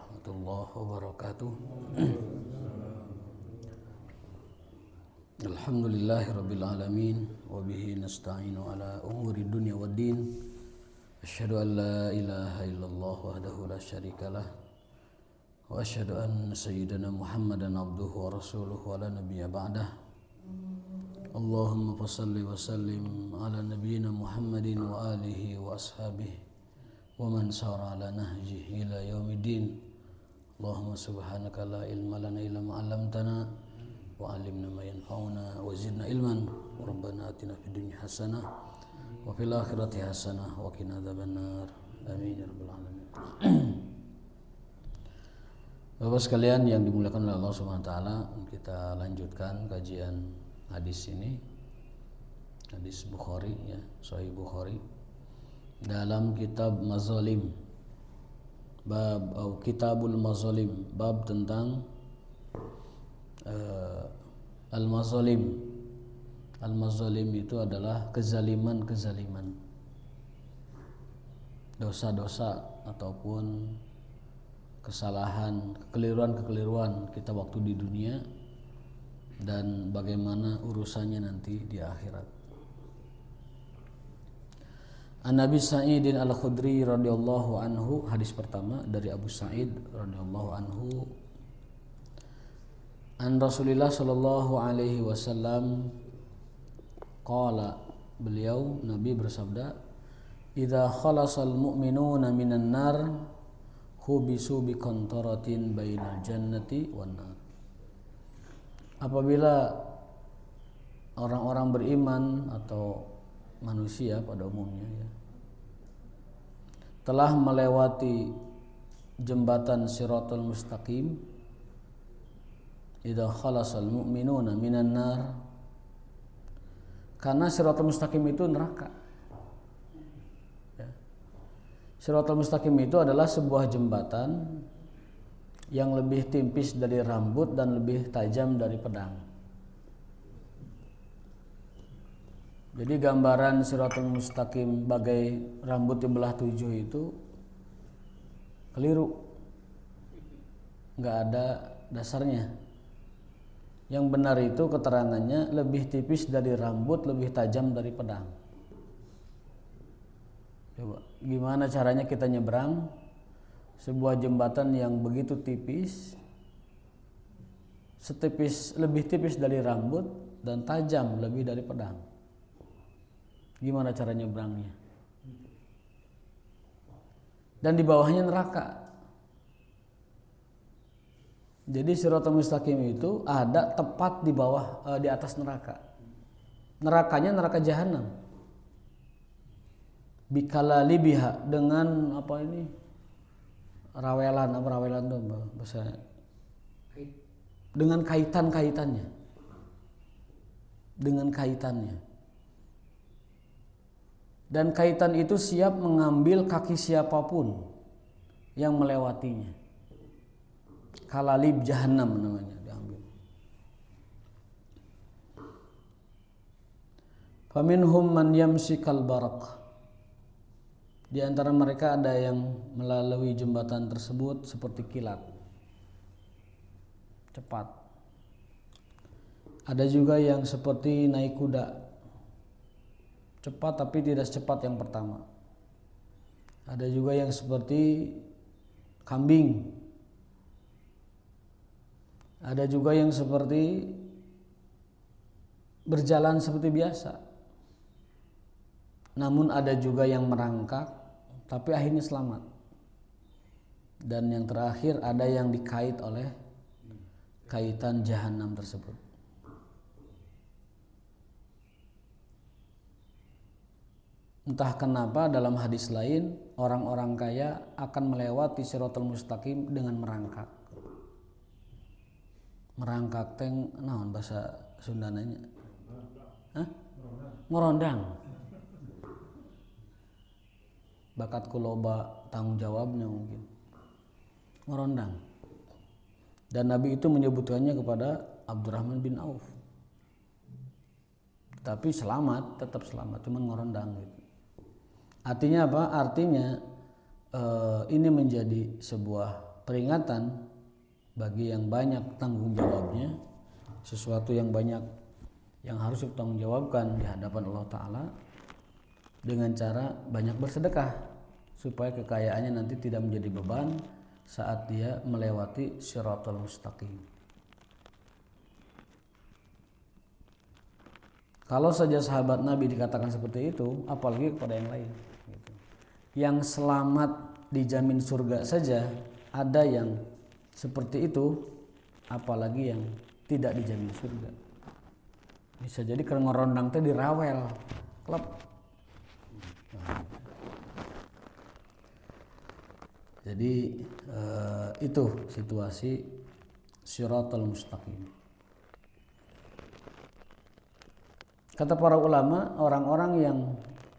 warahmatullahi wabarakatuh. Alhamdulillahirabbil alamin wa bihi nasta'inu ala umuri dunya waddin. Asyhadu an la ilaha illallah wahdahu la syarikalah wa asyhadu anna sayyidana Muhammadan abduhu wa rasuluhu wa la nabiyya ba'dah. Allahumma fassalli wa sallim ala nabiyyina Muhammadin wa alihi wa ashabihi wa man sara ala nahjihi ila yaumiddin. Allahumma subhanaka la ilma lana illa ma 'allamtana wa 'allimna ma yanfa'una wa zidna ilman. Rabbana atina fid dunya hasanah wa fil akhirati hasanah wa qina adzabannar. Amin ya rabbal alamin. Bapak sekalian yang dimuliakan oleh Allah Subhanahu wa taala, kita lanjutkan kajian hadis ini. Hadis Bukhari ya, Sahih Bukhari. Dalam kitab Mazalim, bab atau Kitabul Mazalim, bab tentang al-mazalim. Al-mazalim itu adalah kezaliman-kezaliman, dosa-dosa ataupun kesalahan, kekeliruan-kekeliruan kita waktu di dunia dan bagaimana urusannya nanti di akhirat. An Nabi Sa'idin Al-Khudri radhiyallahu anhu, hadis pertama dari Abu Sa'id radhiyallahu anhu. An Rasulillah sallallahu alaihi wasallam qala, beliau Nabi bersabda, idza khalasal mu'minuna minan nar hubisu bi qantaratin bainal jannati wan nar. Apabila orang-orang beriman atau manusia pada umumnya ya, telah melewati jembatan Shiratal Mustaqim, idza khalasal mu'minuna minan nar, karena Shiratal Mustaqim itu neraka ya. Shiratal Mustaqim itu adalah sebuah jembatan yang lebih tipis dari rambut dan lebih tajam dari pedang. Jadi gambaran Shiratal Mustaqim bagai rambut di belah 7 itu keliru, nggak ada dasarnya. Yang benar itu keterangannya lebih tipis dari rambut, lebih tajam dari pedang. Coba, gimana caranya kita nyebrang sebuah jembatan yang begitu tipis, lebih tipis dari rambut dan tajam lebih dari pedang? Gimana cara nyebrangnya? Dan di bawahnya neraka. Jadi Shiratal Mustaqim itu ada tepat di bawah, di atas neraka. Nerakanya neraka jahanam. Bikalalibiha, dengan apa ini? Rawelan itu bahasa. Dengan kaitan-kaitannya. Dengan kaitannya. Dan kaitan itu siap mengambil kaki siapapun yang melewatinya. Kalalib jahanam namanya, diambil. Faminhum man yamshi kal barak. Di antara mereka ada yang melalui jembatan tersebut seperti kilat, cepat. Ada juga yang seperti naik kuda, cepat tapi tidak secepat yang pertama. Ada juga yang seperti kambing. Ada juga yang seperti berjalan seperti biasa. Namun ada juga yang merangkak tapi akhirnya selamat. Dan yang terakhir ada yang dikait oleh kaitan jahanam tersebut. Entah kenapa dalam hadis lain orang-orang kaya akan melewati Shiratal Mustaqim dengan merangkak. Merangkak teng naon bahasa Sundananya? Hah? Ngorondang. Bakat kuloba tanggung jawabnya mungkin. Ngorondang. Dan Nabi itu menyebutkannya kepada Abdurrahman bin Auf. Tapi selamat, tetap selamat, cuman ngorondang gitu. Artinya apa? Artinya ini menjadi sebuah peringatan bagi yang banyak tanggung jawabnya, sesuatu yang banyak yang harus dipertanggungjawabkan di hadapan Allah Ta'ala, dengan cara banyak bersedekah supaya kekayaannya nanti tidak menjadi beban saat dia melewati Shiratal Mustaqim. Kalau saja sahabat Nabi dikatakan seperti itu, apalagi kepada yang lain. Yang selamat dijamin surga saja ada yang seperti itu, apalagi yang tidak dijamin surga. Bisa jadi kerengorondang teh dirawel, klep. Jadi itu situasi Shiratal Mustaqim. Kata para ulama, orang-orang yang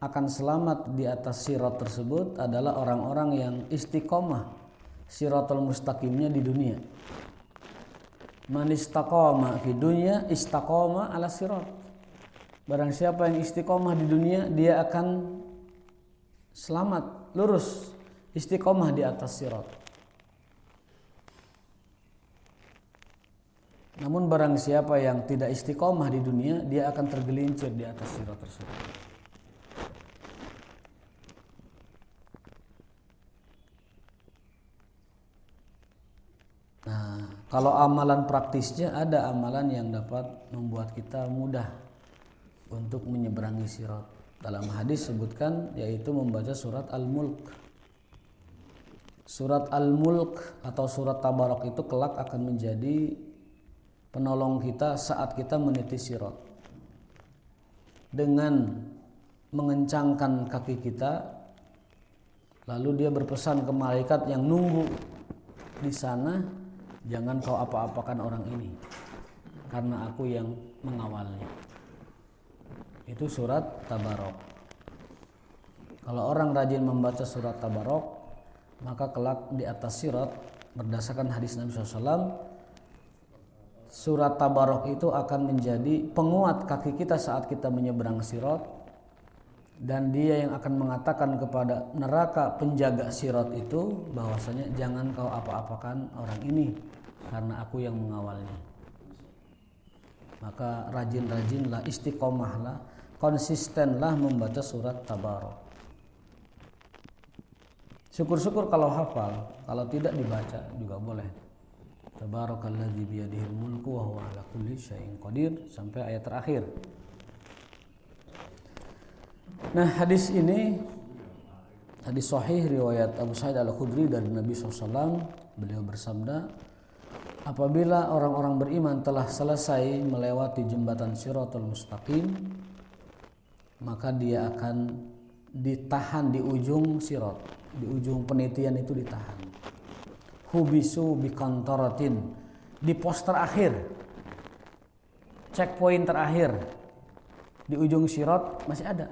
akan selamat di atas sirat tersebut adalah orang-orang yang istiqomah Shiratal Mustaqimnya di dunia. Man istaqama fi dunya istaqama ala sirat. Barang siapa yang istiqomah di dunia, dia akan selamat, lurus, istiqomah di atas sirat. Namun barang siapa yang tidak istiqomah di dunia, dia akan tergelincir di atas sirat tersebut. Nah, kalau amalan praktisnya, ada amalan yang dapat membuat kita mudah untuk menyeberangi sirat. Dalam hadis sebutkan, yaitu membaca surat Al-Mulk. Surat Al-Mulk atau surat Tabarak itu kelak akan menjadi penolong kita saat kita meniti sirat. Dengan mengencangkan kaki kita, lalu dia berpesan ke malaikat yang nunggu di sana, jangan kau apa-apakan orang ini, karena aku yang mengawalnya. Itu surat Tabarok. Kalau orang rajin membaca surat Tabarok, maka kelak di atas sirat, berdasarkan hadis Nabi SAW, surat Tabarok itu akan menjadi penguat kaki kita saat kita menyeberang sirat, dan dia yang akan mengatakan kepada neraka penjaga sirat itu bahwasanya jangan kau apa-apakan orang ini karena aku yang mengawalnya. Maka rajin-rajinlah, istiqomahlah, konsistenlah membaca surat Tabarok. Syukur-syukur kalau hafal, kalau tidak dibaca juga boleh. Tabarakalladzi biyadihil mulku wa huwa ala kulli syai'in qadir, sampai ayat terakhir. Nah, hadis ini hadis sahih riwayat Abu Sa'id Al-Khudri dari Nabi SAW. Beliau bersabda, apabila orang-orang beriman telah selesai melewati jembatan Shiratal Mustaqim, maka dia akan ditahan di ujung sirat, di ujung penitian itu ditahan. Hubisu biqantaratin, di pos terakhir, checkpoint terakhir di ujung sirat masih ada.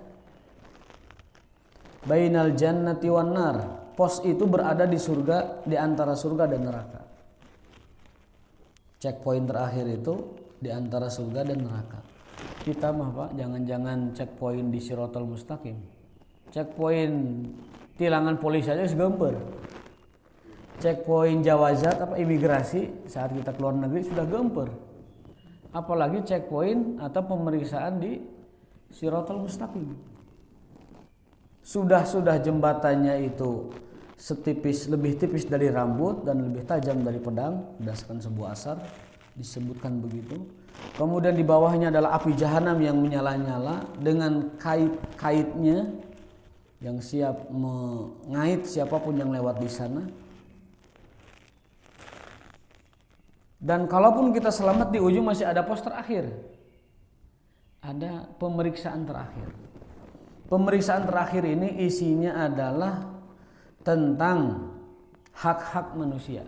Bainal jannati wan nar, pos itu berada di surga, di antara surga dan neraka. Checkpoint terakhir itu di antara surga dan neraka. Kita mah Pak, jangan-jangan checkpoint di Shiratal Mustaqim, checkpoint tilangan polisi aja segemper. Checkpoint jawazat apa imigrasi saat kita keluar negeri sudah gemper, apalagi checkpoint atau pemeriksaan di Shiratal Mustaqim. Sudah jembatannya itu setipis, lebih tipis dari rambut dan lebih tajam dari pedang, berdasarkan sebuah asar disebutkan begitu. Kemudian di bawahnya adalah api jahanam yang menyala-nyala dengan kait-kaitnya yang siap mengait siapapun yang lewat di sana. Dan kalaupun kita selamat, di ujung masih ada pos terakhir, ada pemeriksaan terakhir. Pemeriksaan terakhir ini isinya adalah tentang hak-hak manusia.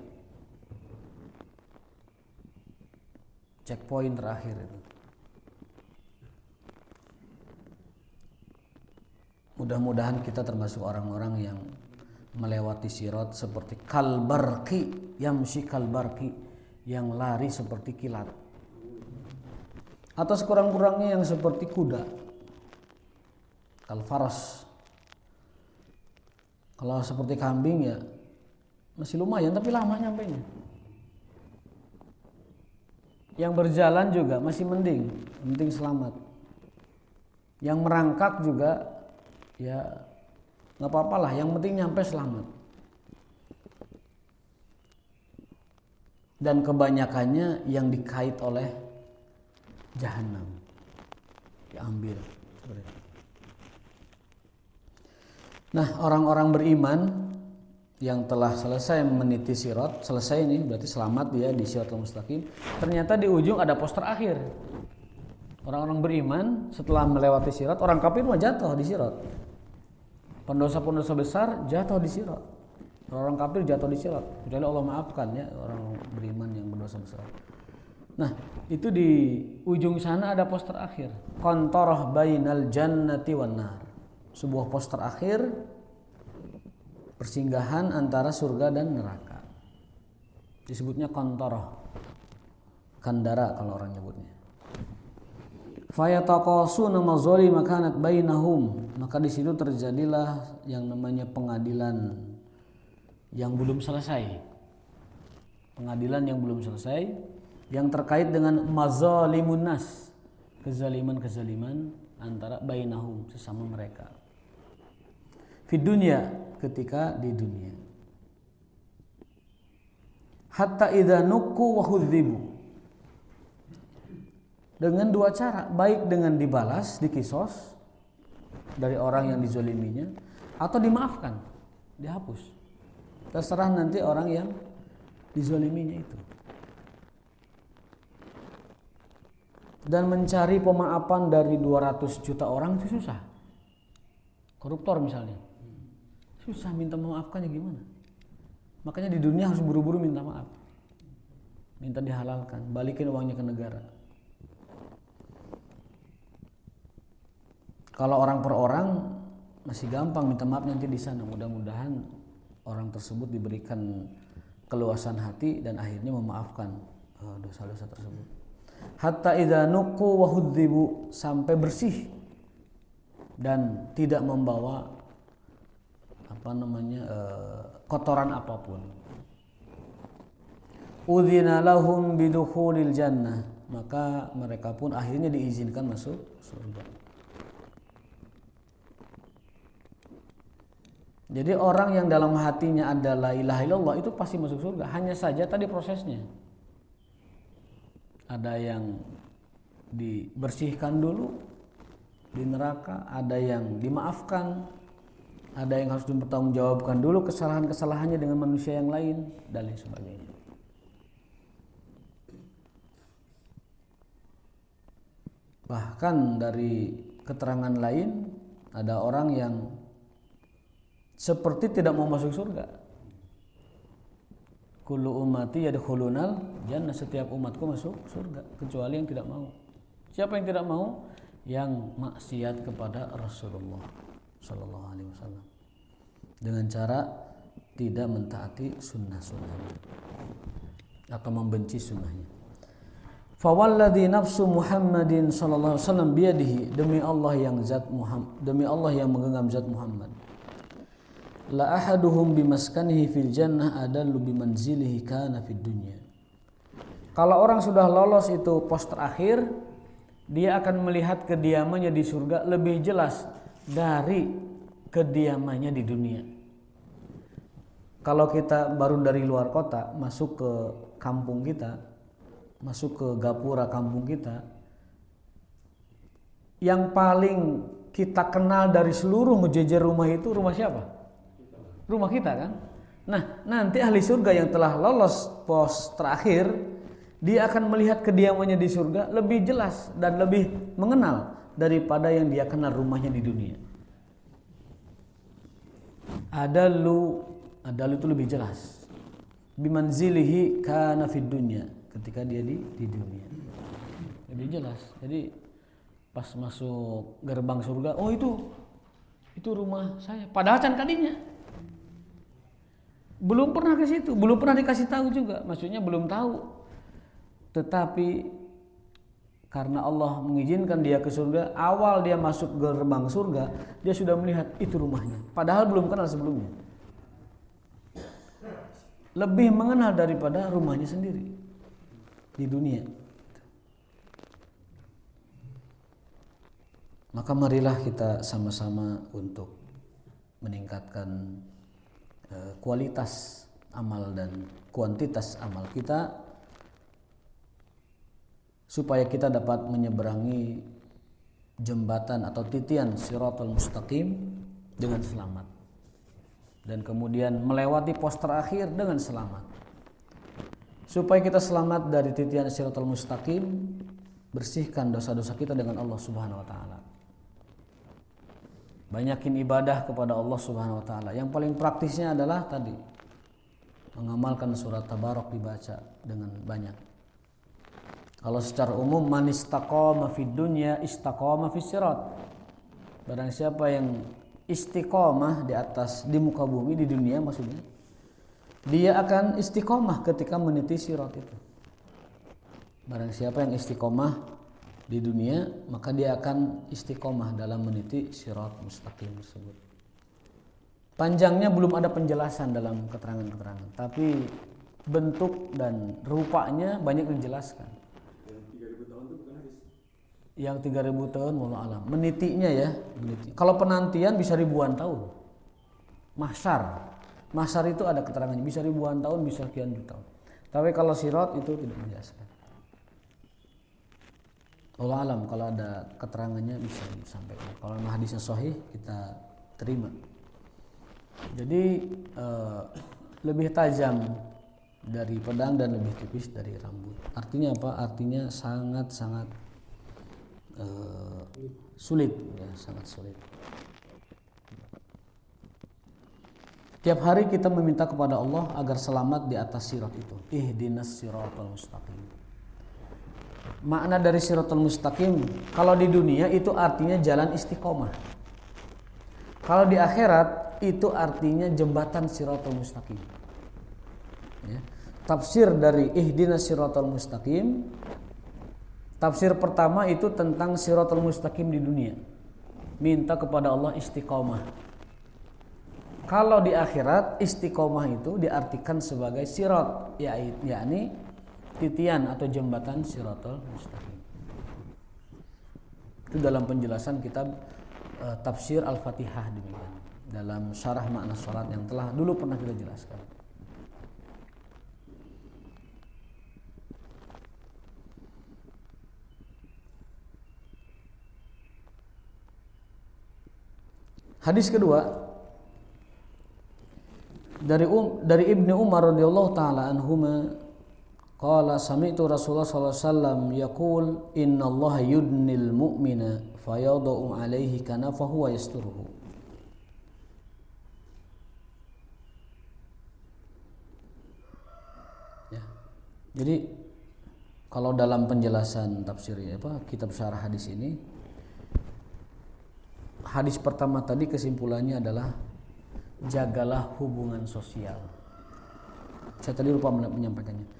Checkpoint terakhir itu. Mudah-mudahan kita termasuk orang-orang yang melewati sirat seperti kalbarki, yamshi kalbarki, yang lari seperti kilat, atau sekurang-kurangnya yang seperti kuda, kalfaras. Kalau seperti kambing ya masih lumayan tapi lama nyampainya. Yang berjalan juga masih mending, penting selamat. Yang merangkak juga ya nggak apa-apa lah, yang penting nyampe selamat. Dan kebanyakannya yang dikait oleh jahanam, diambil seperti itu. Nah, orang-orang beriman yang telah selesai meniti sirat, selesai ini berarti selamat dia di siratul mustaqim. Ternyata di ujung ada pos terakhir. Orang-orang beriman setelah melewati sirat, orang kafir mah jatuh di sirat. Pendosa-pendosa besar jatuh di sirat. Orang kafir jatuh di sirat. Kecuali Allah maafkan ya orang beriman yang berdosa besar. Nah, itu di ujung sana ada pos terakhir. Qantarah bainal jannati wan nar. Sebuah pos terakhir, persinggahan antara surga dan neraka. Disebutnya qantarah. Kandara kalau orang nyebutnya. Fayataqasuna mazalima kanat bainahum. Maka di situ terjadilah yang namanya pengadilan yang belum selesai. Pengadilan yang belum selesai yang terkait dengan mazalimun nas, kezaliman-kezaliman antara bainahum sesama mereka. Di dunia, ketika di dunia. Hatta idza nuqu wa hudzibu. Dengan dua cara, baik dengan dibalas, dikisos dari orang yang dizaliminya atau dimaafkan, dihapus. Terserah nanti orang yang dizaliminya itu. Dan mencari pemaafan dari 200 juta orang itu susah. Koruptor misalnya. Susah minta maafkannya gimana? Makanya di dunia harus buru-buru minta maaf. Minta dihalalkan, balikin uangnya ke negara. Kalau orang per orang masih gampang minta maaf nanti di sana. Mudah-mudahan orang tersebut diberikan keluasan hati dan akhirnya memaafkan dosa-dosa tersebut. Hatta idza nuqu wa hudzibu, sampai bersih dan tidak membawa kotoran apapun. Udzina lahum bidukhulil jannah, maka mereka pun akhirnya diizinkan masuk surga. Jadi orang yang dalam hatinya ada la ilaha illallah itu pasti masuk surga. Hanya saja tadi prosesnya. Ada yang dibersihkan dulu di neraka, ada yang dimaafkan, ada yang harus dipertanggungjawabkan dulu kesalahan-kesalahannya dengan manusia yang lain dan lain sebagainya. Bahkan dari keterangan lain ada orang yang seperti tidak mau masuk surga. Kullu ummati yadkhulunal jannah, setiap umatku masuk surga kecuali yang tidak mau. Siapa yang tidak mau? Yang maksiat kepada Rasulullah sallallahu alaihi wasallam dengan cara tidak mentaati sunnah-sunnahnya atau membenci sunnahnya. Fawalladzi nafsu Muhammadin sallallahu alaihi wasallam biyadihi, demi Allah yang menggenggam zat Muhammad. La ahaduhum bimaskanihi fil jannah adallu bimanzilihi kana fid dunya. Kalau orang sudah lolos itu pos terakhir, dia akan melihat kediamannya di surga lebih jelas dari kediamannya di dunia. Kalau kita baru dari luar kota masuk ke kampung kita, masuk ke gapura kampung kita, yang paling kita kenal dari seluruh ngejejer rumah itu rumah siapa? Rumah kita kan. Nah, nanti ahli surga yang telah lolos pos terakhir, dia akan melihat kediamannya di surga lebih jelas dan lebih mengenal daripada yang dia kenal rumahnya di dunia. Adalu itu lebih jelas. Bimanzilihi kana fid dunya, ketika dia di dunia. Lebih jelas. Jadi pas masuk gerbang surga, oh itu rumah saya. Padahal can kadinya. Belum pernah ke situ, belum pernah dikasih tahu juga. Maksudnya belum tahu. Tetapi karena Allah mengizinkan dia ke surga, awal dia masuk gerbang surga, dia sudah melihat itu rumahnya. Padahal belum kenal sebelumnya. lebih mengenal daripada rumahnya sendiri di dunia. Maka marilah kita sama-sama untuk meningkatkan kualitas amal dan kuantitas amal kita supaya kita dapat menyeberangi jembatan atau titian Shiratal Mustaqim dengan selamat dan kemudian melewati pos terakhir dengan selamat. Supaya kita selamat dari titian Shiratal Mustaqim, bersihkan dosa-dosa kita dengan Allah Subhanahu wa taala. Banyakin ibadah kepada Allah Subhanahu wa taala. Yang paling praktisnya adalah tadi mengamalkan surat Tabarok dibaca dengan banyak. Kalau secara umum man istaqama fid dunya istaqama fis sirat. Barang siapa yang istiqomah di muka bumi di dunia maksudnya, dia akan istiqomah ketika meniti sirat itu. Barang siapa yang istiqomah di dunia, maka dia akan istiqomah dalam meniti sirat mustaqim tersebut. Panjangnya belum ada penjelasan dalam keterangan-keterangan, tapi bentuk dan rupanya banyak dijelaskan. Yang 3000 tahun wallahu alam. Menitinya ya, meniti. Kalau penantian bisa ribuan tahun. Mahsyar itu ada keterangannya, bisa ribuan tahun, bisa sekian juta tahun. Tapi kalau sirat itu tidak menjelaskan. Allah alam, kalau ada keterangannya bisa disampaikan. Kalau hadisnya sahih kita terima. Jadi lebih tajam dari pedang dan lebih tipis dari rambut. Artinya apa? Artinya sangat-sangat sulit, ya, sangat sulit. Tiap hari kita meminta kepada Allah agar selamat di atas sirat itu. Ihdinas siratal mustaqim. Makna dari siratal mustaqim kalau di dunia itu artinya jalan istiqomah. Kalau di akhirat itu artinya jembatan siratal mustaqim. Ya. Tafsir dari ihdinas siratal mustaqim, tafsir pertama itu tentang siratal mustaqim di dunia. Minta kepada Allah istiqomah. Kalau di akhirat istiqomah itu diartikan sebagai sirat, yakni titian atau jembatan siratal mustaqim. Itu dalam penjelasan kitab tafsir Al-Fatihah demikian. Dalam syarah makna salat yang telah dulu pernah kita jelaskan. Hadis kedua dari Ibnu Umar radhiyallahu taala anhuma qala sami'tu Rasulullah sallallahu alaihi wasallam yaqul innallaha yudnil mu'mina fayadau alaihi kanafahu wa yasturuhu. Ya. Jadi kalau dalam penjelasan tafsir kitab syarah hadis ini, hadis pertama tadi kesimpulannya adalah jagalah hubungan sosial. Saya tadi lupa menyampaikannya.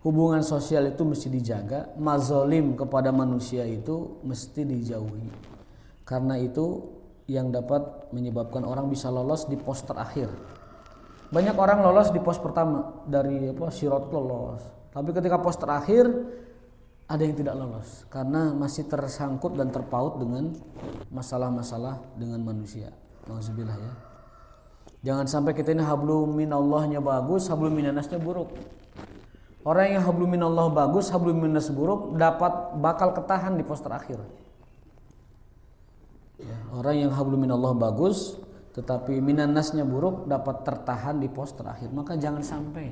Hubungan sosial itu mesti dijaga, mazolim kepada manusia itu mesti dijauhi. Karena itu yang dapat menyebabkan orang bisa lolos di pos terakhir. Banyak orang lolos di pos pertama, dari sirat lolos. Tapi ketika pos terakhir ada yang tidak lolos karena masih tersangkut dan terpaut dengan masalah-masalah dengan manusia. Nauzubillah ya. Jangan sampai kita ini hablum minallahnya bagus, hablum minannasnya buruk. Orang yang hablum minallah bagus, hablum minannas buruk bakal ketahan di pos terakhir. Ya, orang yang hablum minallah bagus tetapi minannasnya buruk dapat tertahan di pos terakhir. Maka jangan sampai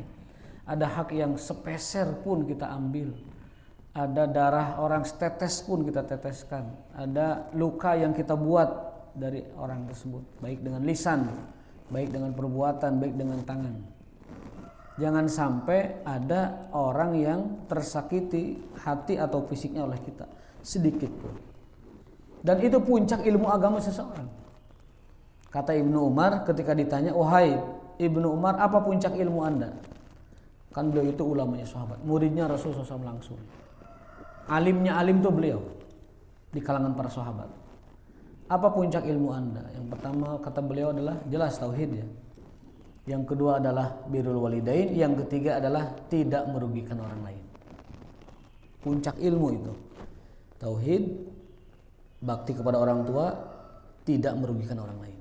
ada hak yang sepeser pun kita ambil. Ada darah orang setetes pun kita teteskan. Ada luka yang kita buat dari orang tersebut, baik dengan lisan, baik dengan perbuatan, baik dengan tangan. Jangan sampai ada orang yang tersakiti hati atau fisiknya oleh kita sedikit pun. Dan itu puncak ilmu agama seseorang. Kata Ibnu Umar ketika ditanya, "Wahai Ibnu Umar, apa puncak ilmu Anda?" Kan beliau itu ulamanya sahabat, muridnya Rasulullah SAW langsung. Alimnya alim itu beliau di kalangan para sahabat. Apa puncak ilmu Anda? Yang pertama kata beliau adalah jelas tauhid ya. yang kedua adalah birrul walidain, yang ketiga adalah tidak merugikan orang lain. Puncak ilmu itu tauhid, bakti kepada orang tua, tidak merugikan orang lain.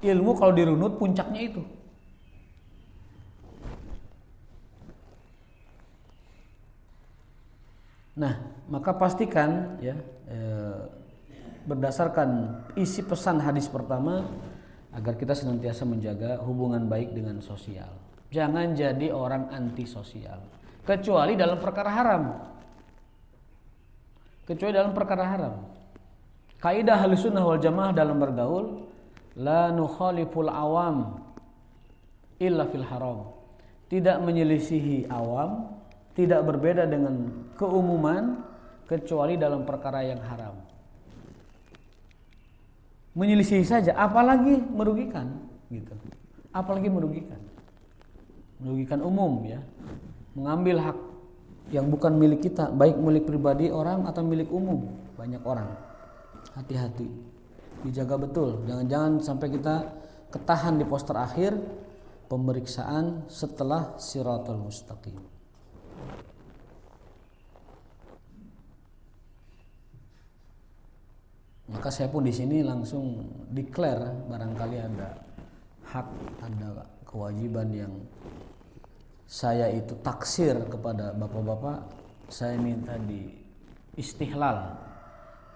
Ilmu kalau dirunut puncaknya itu. Nah, maka pastikan ya, berdasarkan isi pesan hadis pertama, agar kita senantiasa menjaga hubungan baik dengan sosial. Jangan jadi orang anti sosial, kecuali dalam perkara haram. Kecuali dalam perkara haram. Kaidah Ahlussunnah wal Jamaah dalam bergaul, la nukhaliful awam illa fil haram. Tidak menyelisihi awam, tidak berbeda dengan keumuman kecuali dalam perkara yang haram. Menyelisih saja, apalagi merugikan, gitu. Apalagi merugikan umum ya, mengambil hak yang bukan milik kita, baik milik pribadi orang atau milik umum, banyak orang. Hati-hati, dijaga betul, jangan sampai kita ketahan di poster akhir pemeriksaan setelah Shiratal Mustaqim. Maka saya pun di sini langsung declare, barangkali ada hak, ada kewajiban yang saya itu taksir kepada bapak-bapak, saya minta di istihlal.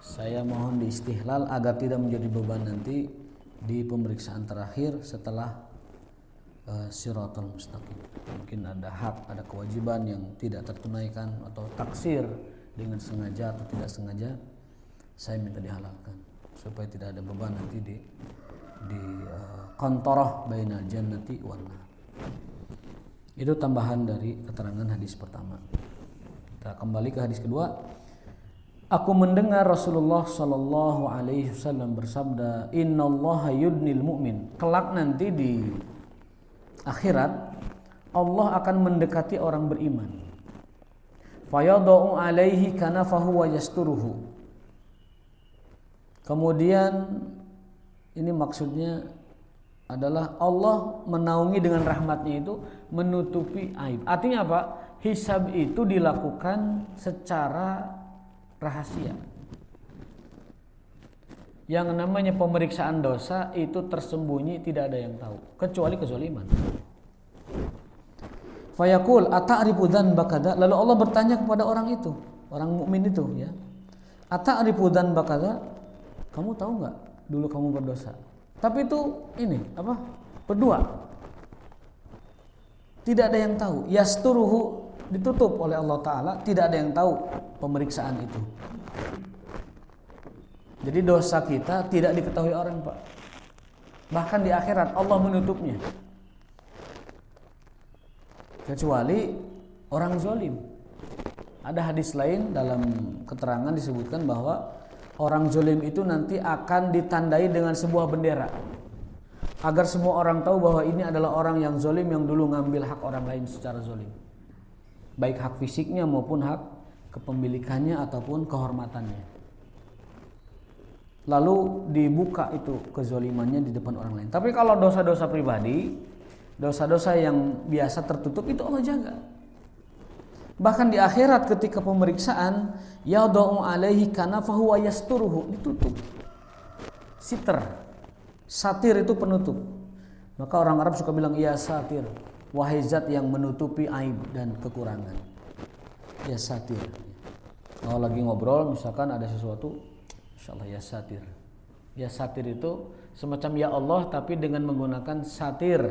Saya mohon di istihlal agar tidak menjadi beban nanti di pemeriksaan terakhir setelah Shiratal Mustaqim. Mungkin ada hak, ada kewajiban yang tidak tertunaikan atau taksir dengan sengaja atau tidak sengaja, saya minta dihalalkan supaya tidak ada beban nanti di qantarah bainal jannati wan nar. Itu tambahan dari keterangan hadis pertama. Kita kembali ke hadis kedua. Aku mendengar Rasulullah sallallahu alaihi wasallam bersabda, "Innallaha yudnil mu'min." Kelak nanti di akhirat Allah akan mendekati orang beriman. Fayadau alaihi kanafahu wa yasturuhu. Kemudian ini maksudnya adalah Allah menaungi dengan rahmatnya itu menutupi aib. Artinya apa? Hisab itu dilakukan secara rahasia. Yang namanya pemeriksaan dosa itu tersembunyi, tidak ada yang tahu kecuali kezaliman. Fayaqul ata'rifu dzanbaka, lalu Allah bertanya kepada orang itu, orang mukmin itu ya. Ata'rifu dzanbaka, kamu tahu nggak dulu kamu berdosa? Tapi itu ini apa? Berdua. Tidak ada yang tahu. Yasturuhu, ditutup oleh Allah Ta'ala, tidak ada yang tahu pemeriksaan itu. Jadi dosa kita tidak diketahui orang, Pak. Bahkan di akhirat Allah menutupnya. Kecuali orang zalim. Ada hadis lain dalam keterangan disebutkan bahwa orang zalim itu nanti akan ditandai dengan sebuah bendera, agar semua orang tahu bahwa ini adalah orang yang zalim yang dulu ngambil hak orang lain secara zalim, baik hak fisiknya maupun hak kepemilikannya ataupun kehormatannya. Lalu dibuka itu kezalimannya di depan orang lain. Tapi kalau dosa-dosa pribadi, dosa-dosa yang biasa tertutup, itu Allah jaga. Bahkan di akhirat ketika pemeriksaan, yadau alaihi kanafahu wa yasturuhu, ditutup. Siter. Satir itu penutup. Maka orang Arab suka bilang ya satir, wahai zat yang menutupi aib dan kekurangan. Ya satir. Kalau lagi ngobrol misalkan ada sesuatu, insyaallah ya satir. Ya satir itu semacam ya Allah tapi dengan menggunakan satir.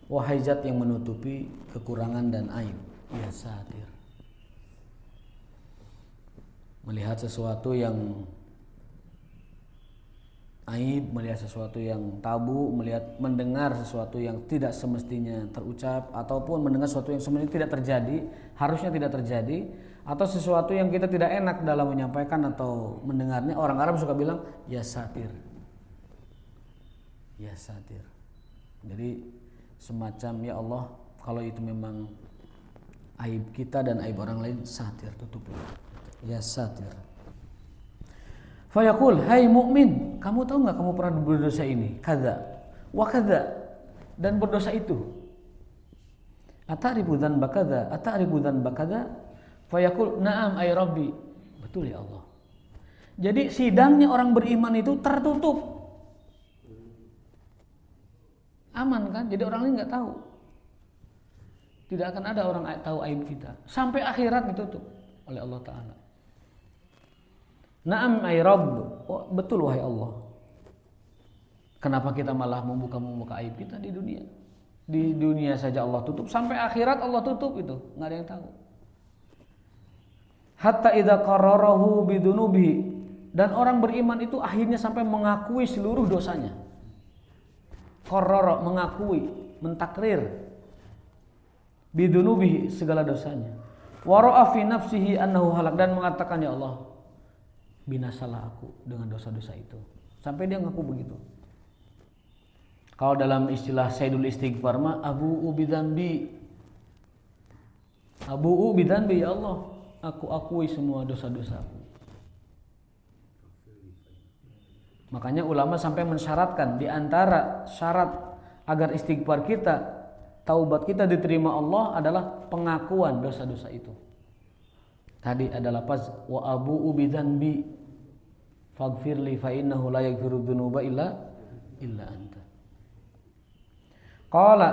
Wahai zat yang menutupi kekurangan dan aib. Ya satir. Melihat sesuatu yang aib, melihat sesuatu yang tabu, mendengar sesuatu yang tidak semestinya terucap, ataupun mendengar sesuatu yang semestinya tidak terjadi, harusnya tidak terjadi, atau sesuatu yang kita tidak enak dalam menyampaikan atau mendengarnya. Orang Arab suka bilang ya satir. Ya satir. Jadi semacam ya Allah, kalau itu memang aib kita dan aib orang lain, satir, tutupi. Ya satir. Fayaqul, hai mukmin, kamu tahu nggak kamu pernah berdosa ini? Kadza wa kadza, dan berdosa itu. Ata'rifu dzanba kadza, ata'rifu dzanba kadza? Fayaqul, na'am ay rabbi. Betul ya Allah. Jadi sidangnya orang beriman itu tertutup. Aman kan? Jadi orang lain nggak tahu. Tidak akan ada orang tahu aib kita. Sampai akhirat ditutup oleh Allah Ta'ala. Na'am ay Rabb. Oh, betul wahai Allah. Kenapa kita malah membuka aib kita di dunia? Di dunia saja Allah tutup, sampai akhirat Allah tutup itu, nggak ada yang tahu. Hatta idza qarrarahu bidunubihi, dan orang beriman itu akhirnya sampai mengakui seluruh dosanya. Qarrara, mengakui, mentakrir bidunubihi, segala dosanya. Wa ra'a fi nafsihi annahu halak, dan mengatakan ya Allah, binasalah aku dengan dosa-dosa itu. Sampai dia ngaku begitu. Kalau dalam istilah Sayyidul Istighfar mah abu'u bidzanbi. Abu'u bidzanbi, ya Allah, aku akui semua dosa-dosaku. Makanya ulama sampai mensyaratkan di antara syarat agar istighfar kita, taubat kita diterima Allah adalah pengakuan dosa-dosa itu. Tadi ada lafaz wa abu'u bidzanbi faghfirli fa innahu la yaghfiru dzunuba illa anta. Qala,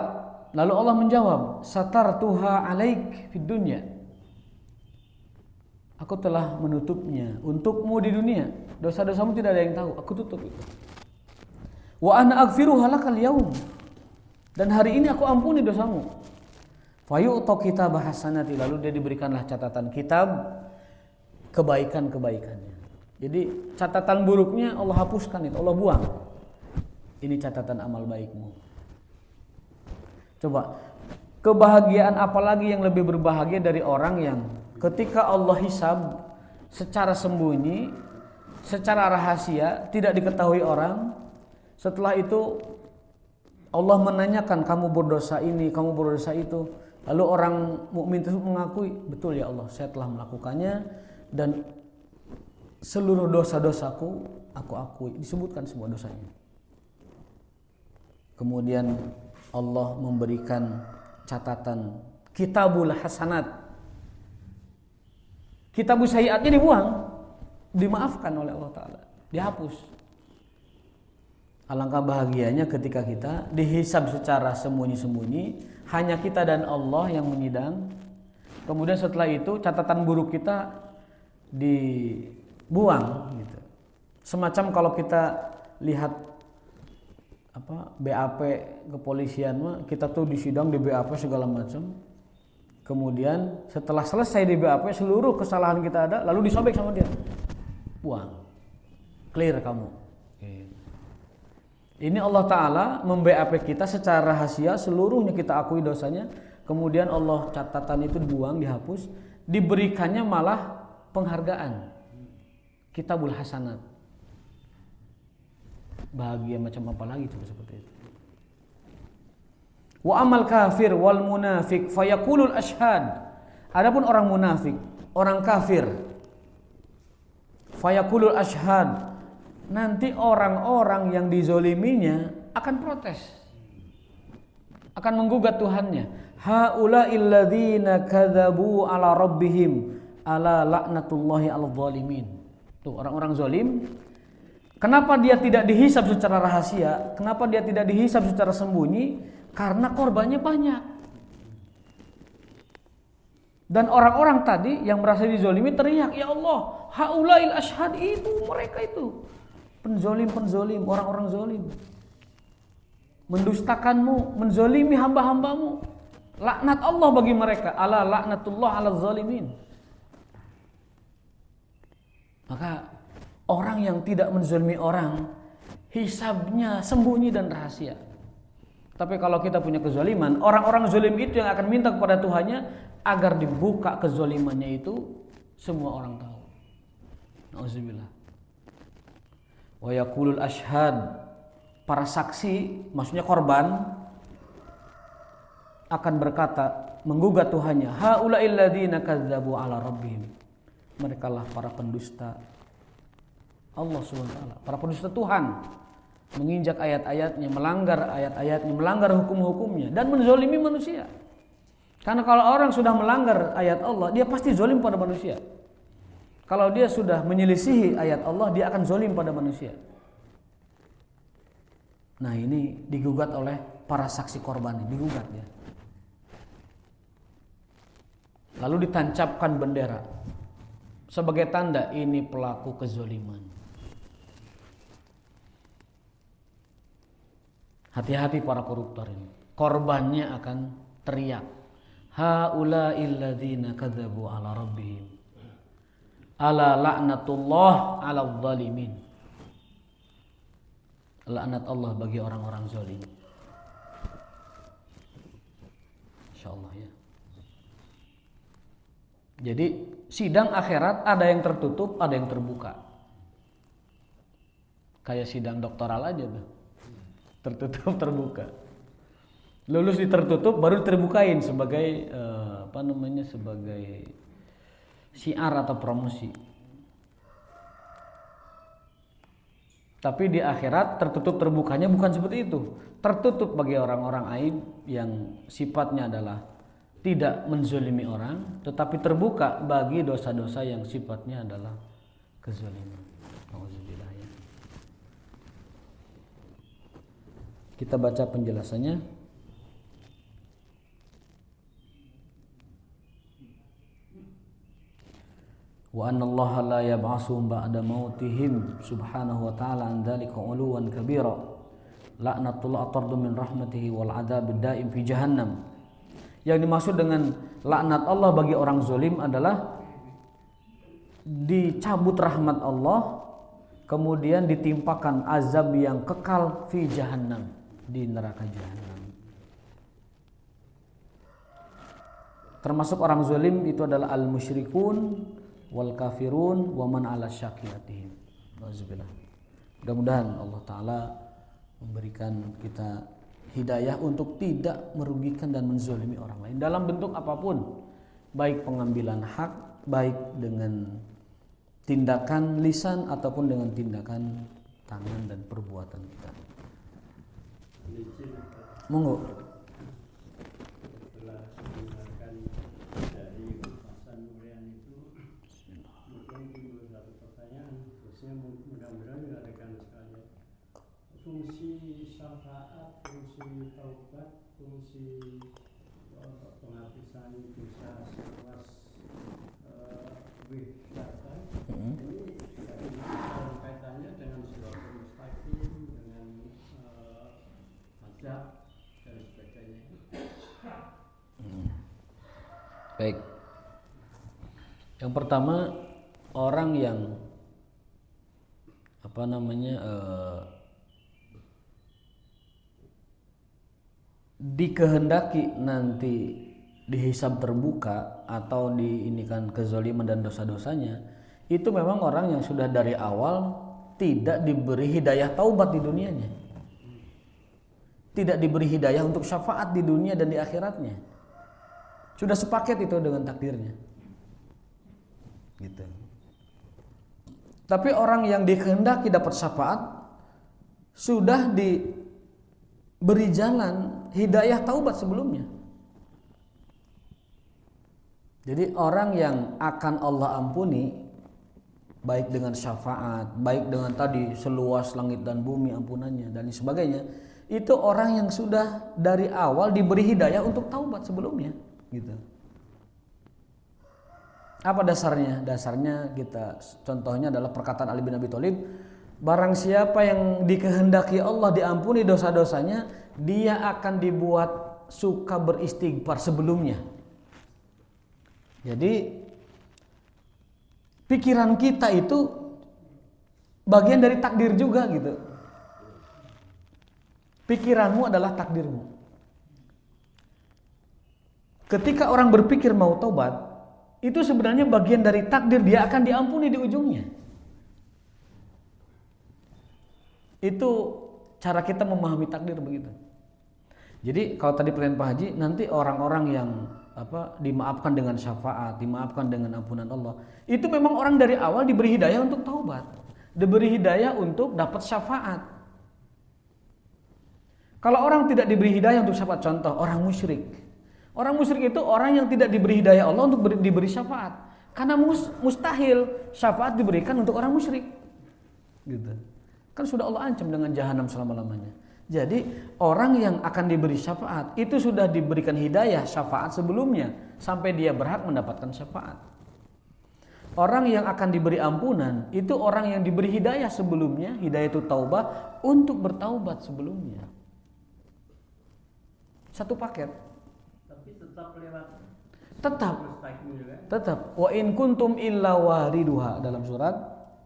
lalu Allah menjawab, satartuha alaik fid dunya. Aku telah menutupnya untukmu di dunia. Dosa-dosamu tidak ada yang tahu, aku tutup itu. Wa ana aghfiruha lakal yaum. Dan hari ini aku ampuni dosamu. Fayu'ta kitab hasanati, lalu dia diberikanlah catatan kitab kebaikan-kebaikannya. Jadi catatan buruknya Allah hapuskan itu, Allah buang. Ini catatan amal baikmu. Coba, kebahagiaan apalagi yang lebih berbahagia dari orang yang ketika Allah hisab secara sembunyi, secara rahasia, tidak diketahui orang. Setelah itu Allah menanyakan, kamu berdosa ini, kamu berdosa itu. Lalu orang mukmin tersebut mengakui, betul ya Allah, saya telah melakukannya dan seluruh dosa-dosaku aku akui. Disebutkan semua dosanya. Kemudian Allah memberikan catatan kitabul hasanat. Kitabul sayyi'atnya dibuang, dimaafkan oleh Allah Ta'ala, dihapus. Alangkah bahagianya ketika kita dihisab secara sembunyi-sembunyi, hanya kita dan Allah yang menyidang. Kemudian setelah itu catatan buruk kita dibuang gitu. Semacam kalau kita lihat BAP kepolisian mah, kita tuh disidang di BAP segala macam. Kemudian setelah selesai di BAP, seluruh kesalahan kita ada, lalu disobek sama dia, buang, clear kamu. Ini Allah Ta'ala mem-BAP kita secara rahasia, seluruhnya kita akui dosanya. Kemudian Allah catatan itu dibuang, dihapus, diberikannya malah penghargaan, kitabul hasanat. Bahagia macam apa lagi coba seperti itu. Wa amal kafir wal munafik fayaqulul ashhad. Adapun orang munafik, orang kafir, fayaqulul ashhad, nanti orang-orang yang dizoliminya akan protes, akan menggugat Tuhannya. Haula'il ladzina kadzabu ala rabbihim ala laknatullahi alal zalimin. Tuh orang-orang zalim. Kenapa dia tidak dihisab secara rahasia? Kenapa dia tidak dihisab secara sembunyi? Karena korbannya banyak. Dan orang-orang tadi yang merasa dizolimi teriak, ya Allah, haulail ashhad, itu mereka itu penzolim, orang-orang zolim, mendustakanmu, menzolimi hamba-hambamu. Laknat Allah bagi mereka, ala laknatullah ala zalimin. Maka orang yang tidak menzalimi orang, hisabnya sembunyi dan rahasia. Tapi kalau kita punya kezaliman, orang-orang zalim itu yang akan minta kepada Tuhannya agar dibuka kezalimannya itu, semua orang tahu. Nauzubillah. Wa yaqulul ashhad, para saksi, maksudnya korban, akan berkata, menggugat Tuhannya, haula'il ladzina kadzabu ala rabbihim. Merekalah para pendusta Allah Subhanahu wa taala. Para pendusta Tuhan menginjak ayat-ayatnya, melanggar ayat-ayatnya, melanggar hukum-hukumnya dan menzolimi manusia. Karena kalau orang sudah melanggar ayat Allah, dia pasti zolim pada manusia. Kalau dia sudah menyelisihi ayat Allah, dia akan zolim pada manusia. Nah, ini digugat oleh para saksi korban, digugat ya. Lalu ditancapkan bendera sebagai tanda ini pelaku kezoliman. Hati-hati para koruptor ini. Korbannya akan teriak, haula'il ladzina kadzabu ala rabbihim ala la'natullah 'alal zalimin. Laknat Allah bagi orang-orang zalim. Insyaallah ya. Jadi sidang akhirat ada yang tertutup, ada yang terbuka. Kayak sidang doktoral aja tuh. Tertutup, terbuka. Lulus di tertutup baru terbukain sebagai sebagai syiar atau promosi. Tapi di akhirat tertutup terbukanya bukan seperti itu. Tertutup bagi orang-orang aib yang sifatnya adalah tidak menzolimi orang, tetapi terbuka bagi dosa-dosa yang sifatnya adalah kezaliman. Auzubillah ya. Kita baca penjelasannya. Wa anna Allah la yab'asuhum ba'da mautihim subhanahu wa ta'ala an dzalika 'uluwan kabira. Laknatullah atardu min rahmatihi wal 'adzab daim fi jahannam. Yang dimaksud dengan laknat Allah bagi orang zalim adalah dicabut rahmat Allah, kemudian ditimpakan azab yang kekal fi jahannam, di neraka jahannam. Termasuk orang zalim itu adalah al-musyrikun wal kafirun wa man ala syakiyatihim. Wazibillah. Mudah-mudahan Allah Ta'ala memberikan kita hidayah untuk tidak merugikan dan menzalimi orang lain dalam bentuk apapun, baik pengambilan hak, baik dengan tindakan lisan ataupun dengan tindakan tangan dan perbuatan kita. Monggo. Setelah mendengarkan dari ulasan Nurian itu, mungkin timbul satu pertanyaan, khususnya mudah-mudahan rekan sekalian. Fungsi syafaat, fungsi taubat, fungsi penghapusan dosa seluas wihsyatan, ini dalam kaitannya dengan siratal mustaqim, dengan azab dan sebagainya. Baik. Yang pertama, orang yang dikehendaki nanti dihisab terbuka atau diinikan kezaliman dan dosa-dosanya, itu memang orang yang sudah dari awal tidak diberi hidayah taubat di dunianya, tidak diberi hidayah untuk syafaat di dunia dan di akhiratnya. Sudah sepaket itu dengan takdirnya, gitu. Tapi orang yang dikehendaki dapat syafaat sudah diberi jalan hidayah taubat sebelumnya. Jadi orang yang akan Allah ampuni, baik dengan syafaat, baik dengan tadi seluas langit dan bumi ampunannya dan sebagainya, itu orang yang sudah dari awal diberi hidayah untuk taubat sebelumnya, gitu. Apa dasarnya? Dasarnya kita contohnya adalah perkataan Ali bin Abi Thalib, barang siapa yang dikehendaki Allah diampuni dosa-dosanya, dia akan dibuat suka beristighfar sebelumnya. Jadi pikiran kita itu bagian dari takdir juga, gitu. Pikiranmu adalah takdirmu. Ketika orang berpikir mau taubat, itu sebenarnya bagian dari takdir, dia akan diampuni di ujungnya. Itu cara kita memahami takdir begitu. Jadi kalau tadi pertanyaan Pak Haji, nanti orang-orang yang dimaafkan dengan syafaat, dimaafkan dengan ampunan Allah, itu memang orang dari awal diberi hidayah untuk taubat. diberi hidayah untuk dapat syafaat. Kalau orang tidak diberi hidayah untuk syafaat, contoh orang musyrik. Orang musyrik itu orang yang tidak diberi hidayah Allah untuk diberi syafaat. Karena mustahil syafaat diberikan untuk orang musyrik. Gitu. Kan sudah Allah ancam dengan jahanam selama-lamanya. Jadi orang yang akan diberi syafaat itu sudah diberikan hidayah syafaat sebelumnya sampai dia berhak mendapatkan syafaat. Orang yang akan diberi ampunan itu orang yang diberi hidayah sebelumnya, hidayah itu taubah untuk bertaubat sebelumnya. Satu paket. Tapi tetap lewat. Tetap. Wa in kuntum illa wariduha dalam surat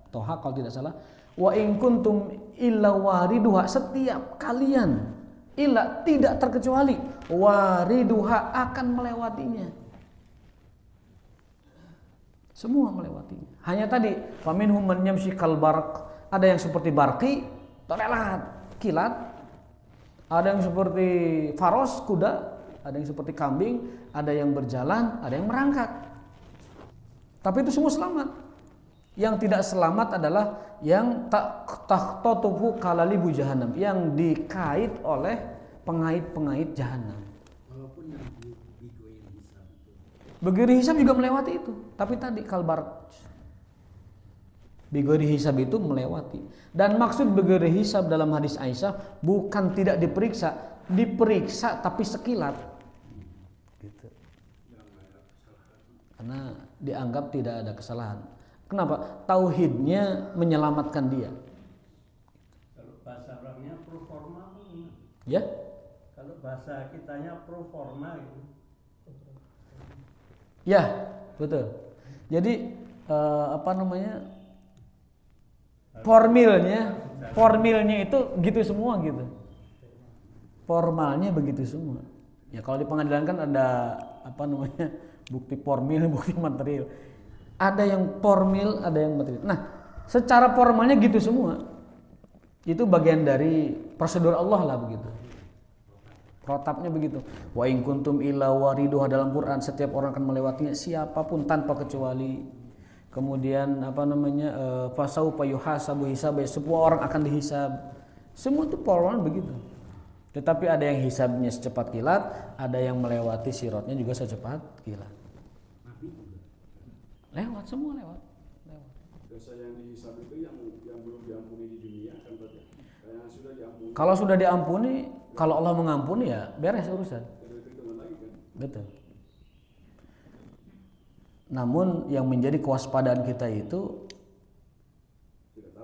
Toha kalau tidak salah. Wa in kuntum illa wariduha, setiap kalian illa tidak terkecuali wariduha akan melewatinya. Semua melewatinya. Hanya tadi faminhum man yamshi kal barq, ada yang seperti barqi, torelat, kilat. Ada yang seperti faros, kuda, ada yang seperti kambing, ada yang berjalan, ada yang merangkak. Tapi itu semua selamat. Yang tidak selamat adalah yang tahtatuhu kalalibu jahanam, yang dikait oleh pengait-pengait jahanam. Walaupun yang digoyang hisab itu. Bighairi hisab juga melewati itu, tapi tadi kalbar bighairi hisab itu melewati. Dan maksud bighairi hisab dalam hadis Aisyah bukan tidak diperiksa tapi sekilat. Gitu. Karena dianggap tidak ada kesalahan. Kenapa? Tauhidnya menyelamatkan dia. Kalau bahasa Arabnya pro forma. Ya? Kalau bahasa kitanya pro forma gitu. Ya, betul. Jadi formilnya itu gitu semua gitu. Formalnya begitu semua. Ya kalau di pengadilan kan ada bukti formil, bukti material. Ada yang formil, ada yang material. Nah, secara formalnya gitu semua. Itu bagian dari prosedur Allah lah begitu. Protapnya begitu. Wa in kuntum illa wariduha dalam Quran, setiap orang akan melewatinya, siapapun tanpa kecuali. Kemudian fasaufa yuhasabu hisab, semua orang akan dihisab. Semua itu formal begitu. Tetapi ada yang hisabnya secepat kilat, ada yang melewati siratnya juga secepat kilat. Lewat, semua lewat. Dosa yang dihisab itu yang belum diampuni di dunia kan berarti. Yang sudah diampuni. Kalau sudah diampuni, kalau Allah mengampuni ya beres urusan. Betul. Namun yang menjadi kewaspadaan kita itu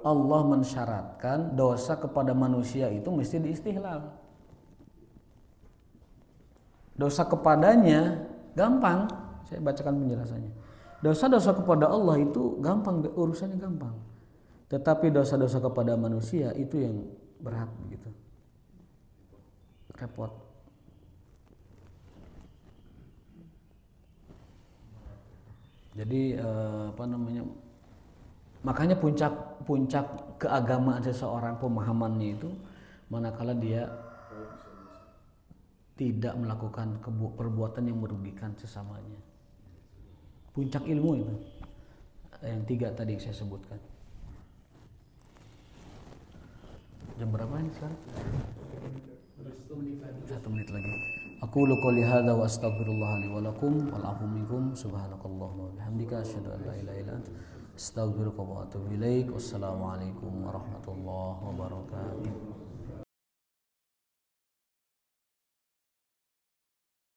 Allah mensyaratkan dosa kepada manusia itu mesti diistihlal. Dosa kepadanya gampang, saya bacakan penjelasannya. Dosa-dosa kepada Allah itu gampang, urusannya gampang. Tetapi dosa-dosa kepada manusia itu yang berat begitu. Repot. Jadi makanya puncak keagamaan seseorang, pemahamannya itu manakala dia tidak melakukan perbuatan yang merugikan sesamanya. Puncak ilmu itu yang 3 tadi yang saya sebutkan. Jam berapa ini sekarang? 1 menit lagi. Aqulu qouli hadza wa astaghfirullah li wa lakum wal afu minkum subhanakallahumma wa bihamdika asyhadu an la ilaha illa anta astaghfiruka wa atubu ilaik. Wassalamualaikum warahmatullahi wabarakatuh.